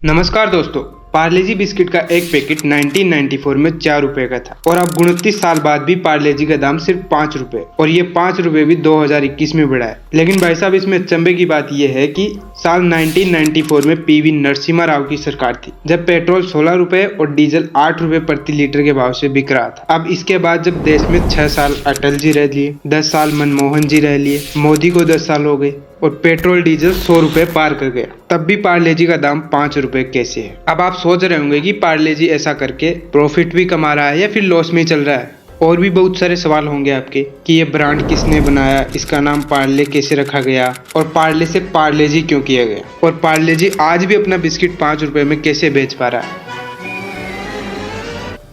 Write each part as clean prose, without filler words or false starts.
नमस्कार दोस्तों। पार्ले जी बिस्किट का एक पैकेट 1994 में 4 रुपए का था और अब 29 साल बाद भी पार्ले जी का दाम सिर्फ 5 रुपए और ये 5 रुपए भी 2021 में बढ़ा है। लेकिन भाई साहब, इसमें अचंभे की बात यह है कि साल 1994 में पीवी नरसिम्हा राव की सरकार थी, जब पेट्रोल 16 रुपए और डीजल 8 रुपए प्रति लीटर के भाव से बिक रहा था। अब इसके बाद जब देश में 6 साल अटल जी रह लिए, 10 साल मनमोहन जी रह लिए, मोदी को 10 साल हो गए और पेट्रोल डीजल 100 रुपए पार कर गया, तब भी पार्ले जी का दाम 5 रुपए कैसे है। अब आप सोच रहे होंगे कि पार्ले जी ऐसा करके प्रॉफिट भी कमा रहा है या फिर लॉस में चल रहा है। और भी बहुत सारे सवाल होंगे आपके कि ये ब्रांड किसने बनाया, इसका नाम पार्ले कैसे रखा गया और पार्ले से पार्ले जी क्यों किया गया, और पार्ले जी आज भी अपना बिस्किट 5 रुपए में कैसे बेच पा रहा है।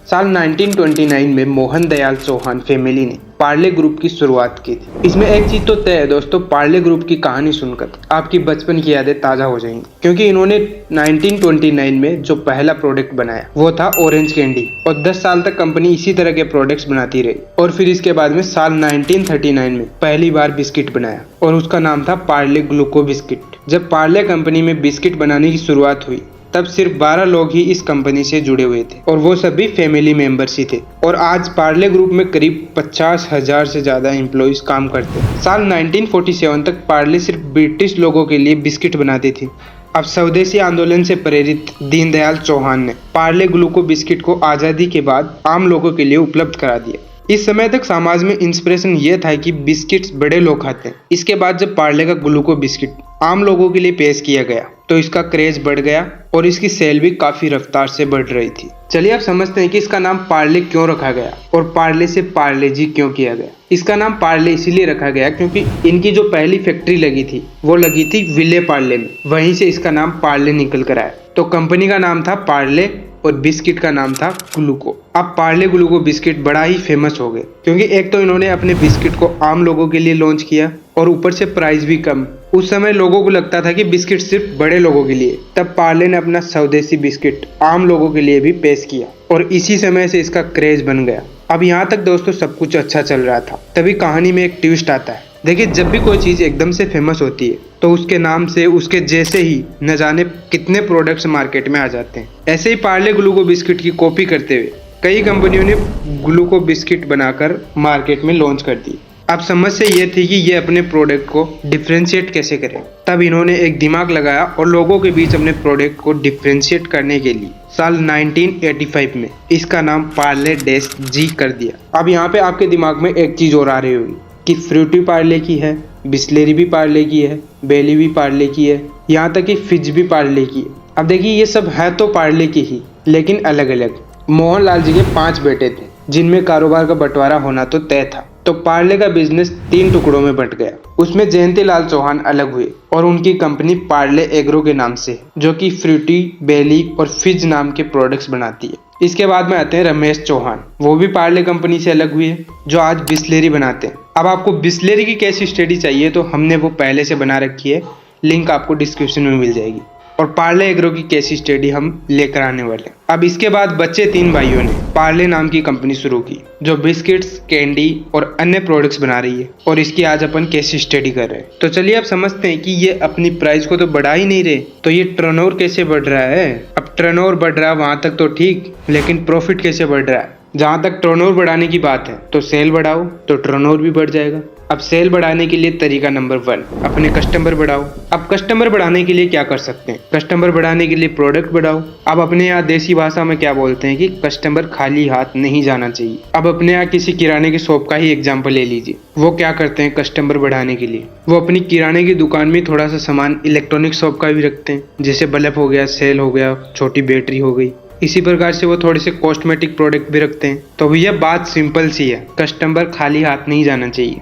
साल 1929 में मोहन दयाल चौहान फैमिली ने पार्ले ग्रुप की शुरुआत की थी। इसमें एक चीज तो तय है दोस्तों, पार्ले ग्रुप की कहानी सुनकर आपकी बचपन की यादें ताजा हो जाएंगी, क्योंकि इन्होंने 1929 में जो पहला प्रोडक्ट बनाया वो था ऑरेंज कैंडी और 10 साल तक कंपनी इसी तरह के प्रोडक्ट्स बनाती रही। और फिर इसके बाद में साल 1939 में पहली बार बिस्किट बनाया और उसका नाम था पार्ले ग्लूको बिस्किट। जब पार्ले कंपनी में बिस्किट बनाने की शुरुआत हुई तब सिर्फ 12 लोग ही इस कंपनी से जुड़े हुए थे और वो सभी फैमिली मेंबर्स ही थे। और आज पार्ले ग्रुप में करीब 50,000 से ज्यादा एम्प्लॉइज काम करते हैं। साल 1947 तक पार्ले सिर्फ ब्रिटिश लोगों के लिए बिस्किट बनाती थी। अब स्वदेशी आंदोलन से प्रेरित दीनदयाल चौहान ने पार्ले ग्लूको बिस्किट को आजादी के बाद आम लोगों के लिए उपलब्ध करा दिया। इस समय तक समाज में इंस्पिरेशन ये था कि बिस्किट्स बड़े लोग खाते हैं। इसके बाद जब पार्ले का ग्लूको बिस्किट आम लोगों के लिए पेश किया गया तो इसका क्रेज बढ़ गया और इसकी सेल भी काफी रफ्तार से बढ़ रही थी। चलिए अब समझते हैं कि इसका नाम पार्ले क्यों रखा गया और पार्ले से पार्ले जी क्यों किया गया। इसका नाम पार्ले इसीलिए रखा गया क्योंकि इनकी जो पहली फैक्ट्री लगी थी वो लगी थी विले पार्ले में, वहीं से इसका नाम पार्ले निकल कर आया। तो कंपनी का नाम था पार्ले और बिस्किट का नाम था ग्लूको। अब पार्ले ग्लूको बिस्किट बड़ा ही फेमस हो गए क्योंकि एक तो इन्होंने अपने बिस्किट को आम लोगों के लिए लॉन्च किया और ऊपर से प्राइस भी कम। उस समय लोगों को लगता था कि बिस्किट सिर्फ बड़े लोगों के लिए, तब पार्ले ने अपना स्वदेशी बिस्किट आम लोगों के लिए भी पेश किया और इसी समय से इसका क्रेज बन गया। अब यहाँ तक दोस्तों सब कुछ अच्छा चल रहा था, तभी कहानी में एक ट्विस्ट आता है। देखिए, जब भी कोई चीज़ एकदम से फेमस होती है तो उसके नाम से उसके जैसे ही न जाने कितने प्रोडक्ट्स मार्केट में आ जाते हैं। ऐसे ही पार्ले ग्लूको बिस्किट की कॉपी करते हुए कई कंपनियों ने ग्लूको बिस्किट बनाकर मार्केट में लॉन्च कर दी। अब समस्या ये थी कि ये अपने प्रोडक्ट को डिफ्रेंशिएट कैसे करें। तब इन्होंने एक दिमाग लगाया और लोगों के बीच अपने प्रोडक्ट को डिफ्रेंशिएट करने के लिए साल 1985 में इसका नाम पार्ले डैश जी कर दिया। अब यहाँ पे आपके दिमाग में एक चीज़ और आ रही होगी कि फ्रूटी पार्ले की है, बिस्लेरी भी पार्ले की है, बेली भी पार्ले की है, यहाँ तक कि फिज भी पार्ले की है। अब देखिए, ये सब है तो पार्ले की ही, लेकिन अलग अलग। मोहनलाल जी के 5 बेटे थे जिनमें कारोबार का बंटवारा होना तो तय था, तो पार्ले का बिजनेस 3 टुकड़ों में बंट गया। उसमें जयंती लाल चौहान अलग हुए और उनकी कंपनी पार्ले एग्रो के नाम से है, जो कि फ्रूटी, बेली और फिज नाम के प्रोडक्ट्स बनाती है। इसके बाद में आते हैं रमेश चौहान, वो भी पार्ले कंपनी से अलग हुए जो आज बिस्लेरी बनाते हैं। अब आपको बिस्लेरी की कैसी स्टडी चाहिए तो हमने वो पहले से बना रखी है, लिंक आपको डिस्क्रिप्शन में मिल जाएगी। और पार्ले एग्रो की कैसी स्टडी हम लेकर आने वाले। अब इसके बाद बच्चे 3 भाइयों ने पार्ले नाम की कंपनी शुरू की जो बिस्किट्स, कैंडी और अन्य प्रोडक्ट्स बना रही है और इसकी आज अपन कैसी स्टडी कर रहे हैं। तो चलिए अब समझते हैं कि ये अपनी प्राइस को तो बढ़ा ही नहीं रहे, तो ये टर्नओवर कैसे बढ़ रहा है। अब टर्नओवर बढ़ रहा है वहां तक तो ठीक, लेकिन प्रॉफिट कैसे बढ़ रहा है। जहां तक टर्नओवर बढ़ाने की बात है तो सेल बढ़ाओ तो टर्नओवर भी बढ़ जाएगा। अब सेल बढ़ाने के लिए तरीका नंबर 1, अपने कस्टमर बढ़ाओ। अब कस्टमर बढ़ाने के लिए क्या कर सकते हैं, कस्टमर बढ़ाने के लिए प्रोडक्ट बढ़ाओ। अब अपने यहाँ देसी भाषा में क्या बोलते हैं कि कस्टमर खाली हाथ नहीं जाना चाहिए। अब अपने यहाँ किसी किराने की शॉप का ही एग्जाम्पल ले लीजिए, वो क्या करते हैं कस्टमर बढ़ाने के लिए, वो अपनी किराने की दुकान में थोड़ा सा सामान इलेक्ट्रॉनिक शॉप का भी रखते हैं, जैसे बल्ब हो गया, सेल हो गया, छोटी बैटरी हो गई। इसी प्रकार से वो थोड़े से कॉस्मेटिक प्रोडक्ट भी रखते हैं। तो भैया बात सिंपल सी है, कस्टमर खाली हाथ नहीं जाना चाहिए।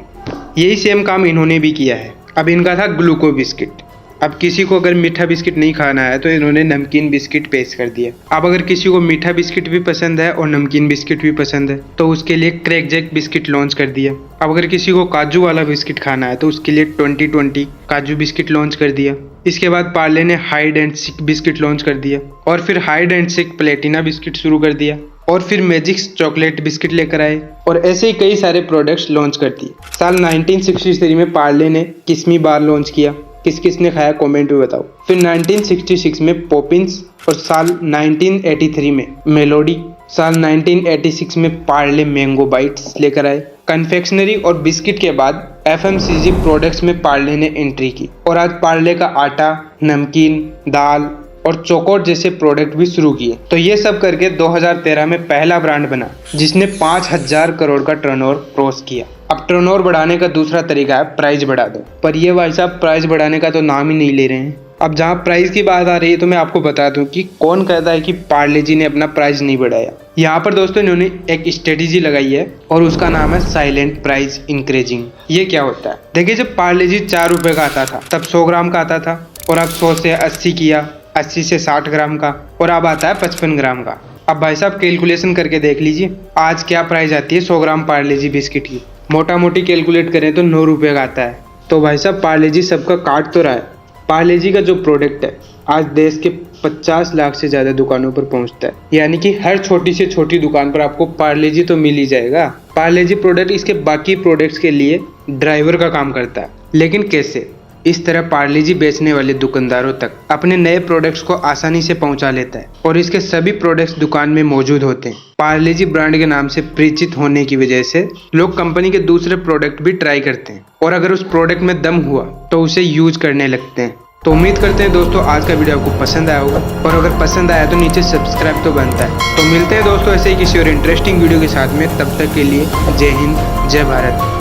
यही सेम काम इन्होंने भी किया है। अब इनका था ग्लूको बिस्किट। अब किसी को अगर मीठा बिस्किट नहीं खाना है तो इन्होंने नमकीन बिस्किट पेश कर दिया। अब अगर किसी को मीठा बिस्किट भी पसंद है और नमकीन बिस्किट भी पसंद है तो उसके लिए क्रैक जैक बिस्किट लॉन्च कर दिया। अब अगर किसी को काजू वाला बिस्किट खाना है तो उसके लिए 2020 काजू बिस्किट लॉन्च कर दिया। इसके बाद पार्ले ने hide and sick biscuit launch कर दिया और फिर hide and sick Platina biscuit शुरू कर दिया और फिर मैजिक्स चॉकलेट बिस्किट लेकर आए और ऐसे ही कई सारे प्रोडक्ट्स लॉन्च कर दिए। साल 1963 में पार्ले ने किस्मी बार लॉन्च किया। किस किस ने खाया कमेंट में बताओ। फिर 1966 में पॉपिंस और साल 1983 में मेलोडी, साल 1986 में पार्ले मैंगो बाइट्स लेकर आए। कन्फेक्शनरी और बिस्किट के बाद एफएमसीजी प्रोडक्ट्स में पार्ले ने एंट्री की और आज पार्ले का आटा, नमकीन, दाल और चोकोट जैसे प्रोडक्ट भी शुरू किए। तो ये सब करके 2013 में पहला ब्रांड बना जिसने 5000 करोड़ का टर्नओवर क्रॉस किया। अब टर्नओवर बढ़ाने का दूसरा तरीका है प्राइस बढ़ा दो, पर ये भाई साहब प्राइस बढ़ाने का तो नाम ही नहीं ले रहे हैं। अब जहाँ प्राइस की बात आ रही है तो मैं आपको बता दूं कि कौन कहता है कि पार्ले जी ने अपना प्राइस नहीं बढ़ाया। यहाँ पर दोस्तों इन्होंने एक स्ट्रेटेजी लगाई है और उसका नाम है साइलेंट प्राइस इंक्रीजिंग। ये क्या होता है? देखिए, जब पार्ले जी 4 रुपए का आता था तब 100 ग्राम का आता था और अब 100 से 80 किया, 80 से 60 ग्राम का और अब आता है 55 ग्राम का। अब भाई साहब कैलकुलेशन करके देख लीजिए आज क्या प्राइस आती है 100 ग्राम पार्ले जी बिस्किट की। मोटा मोटी कैलकुलेट करें तो 9 रुपए का आता है। तो भाई साहब पार्ले जी सबका काट तो रहा है। पार्ले जी का जो प्रोडक्ट है आज देश के 50 लाख से ज़्यादा दुकानों पर पहुंचता है, यानी कि हर छोटी से छोटी दुकान पर आपको पार्ले जी तो मिल ही जाएगा। पार्ले जी प्रोडक्ट इसके बाकी प्रोडक्ट्स के लिए ड्राइवर का काम करता है। लेकिन कैसे? इस तरह पार्ले जी बेचने वाले दुकानदारों तक अपने नए प्रोडक्ट्स को आसानी से पहुंचा लेता है और इसके सभी प्रोडक्ट्स दुकान में मौजूद होते हैं। पार्ले जी ब्रांड के नाम से परिचित होने की वजह से लोग कंपनी के दूसरे प्रोडक्ट भी ट्राई करते हैं और अगर उस प्रोडक्ट में दम हुआ तो उसे यूज करने लगते हैं। तो उम्मीद करते हैं दोस्तों आज का वीडियो आपको पसंद आया होगा और अगर पसंद आया तो नीचे सब्सक्राइब तो बनता है। तो मिलते हैं दोस्तों ऐसे ही किसी और इंटरेस्टिंग वीडियो के साथ में, तब तक के लिए जय हिंद, जय भारत।